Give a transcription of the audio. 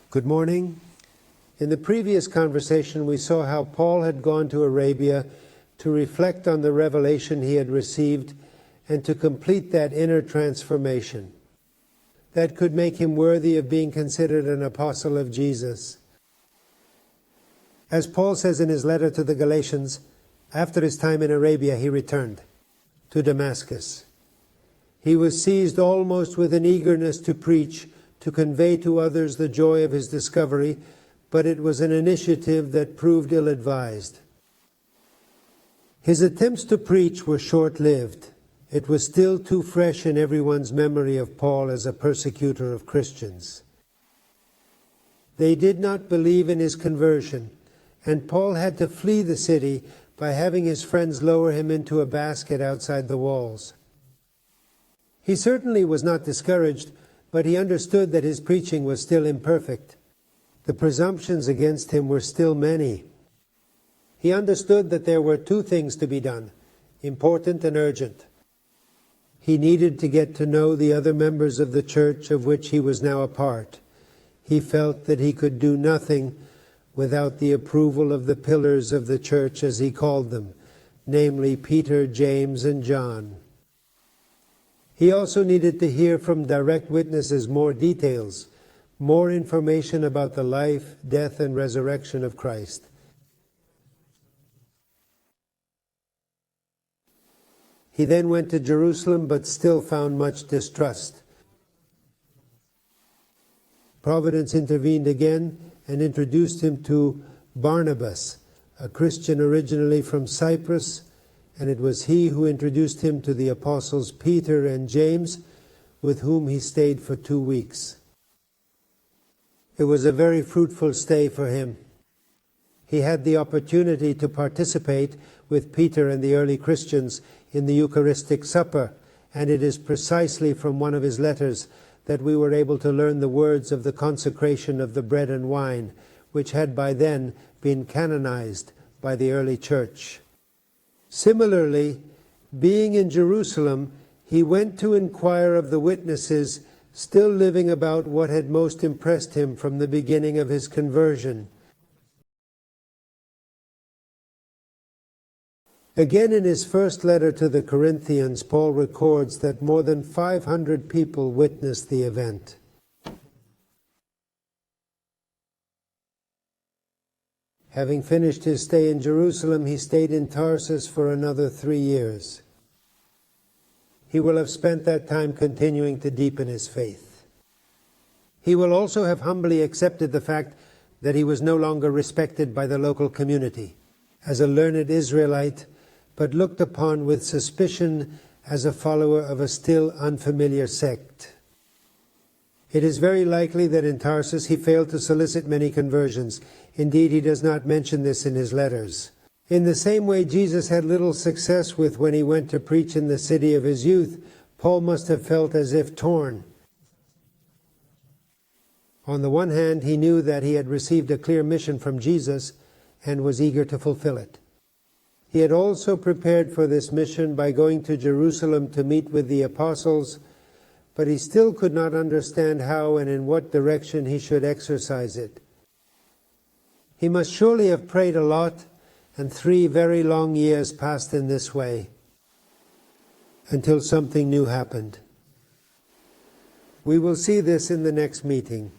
Good morning. In the previous conversation, we saw how Paul had gone to Arabia to reflect on the revelation he had received and to complete that inner transformation that could make him worthy of being considered an apostle of Jesus. As Paul says in his letter to the Galatians, after his time in Arabia, he returned to Damascus. He was seized almost with an eagerness to preach, to convey to others the joy of his discovery, but it was an initiative that proved ill-advised. His attempts to preach were short-lived. It was still too fresh in everyone's memory of Paul as a persecutor of Christians. They did not believe in his conversion, and Paul had to flee the city by having his friends lower him into a basket outside the walls. He certainly was not discouraged, but he understood that his preaching was still imperfect. The presumptions against him were still many. He understood that there were two things to be done, important and urgent. He needed to get to know the other members of the church of which he was now a part. He felt that he could do nothing without the approval of the pillars of the church, as he called them, namely Peter, James, and John. He also needed to hear from direct witnesses more details, more information about the life, death, and resurrection of Christ. He then went to Jerusalem, but still found much distrust. Providence intervened again and introduced him to Barnabas, a Christian originally from Cyprus, and it was he who introduced him to the apostles Peter and James, with whom he stayed for 2 weeks. It was a very fruitful stay for him. He had the opportunity to participate with Peter and the early Christians in the Eucharistic supper, and it is precisely from one of his letters that we were able to learn the words of the consecration of the bread and wine, which had by then been canonized by the early church. Similarly, being in Jerusalem, he went to inquire of the witnesses still living about what had most impressed him from the beginning of his conversion. Again, in his first letter to the Corinthians, Paul records that more than 500 people witnessed the event. Having finished his stay in Jerusalem, he stayed in Tarsus for another 3 years. He will have spent that time continuing to deepen his faith. He will also have humbly accepted the fact that he was no longer respected by the local community as a learned Israelite, but looked upon with suspicion as a follower of a still unfamiliar sect. It is very likely that in Tarsus he failed to solicit many conversions. Indeed, he does not mention this in his letters. In the same way Jesus had little success with when he went to preach in the city of his youth, Paul must have felt as if torn. On the one hand, he knew that he had received a clear mission from Jesus and was eager to fulfill it. He had also prepared for this mission by going to Jerusalem to meet with the apostles, but he still could not understand how and in what direction he should exercise it. He must surely have prayed a lot, and 3 very long years passed in this way, until something new happened. We will see this in the next meeting.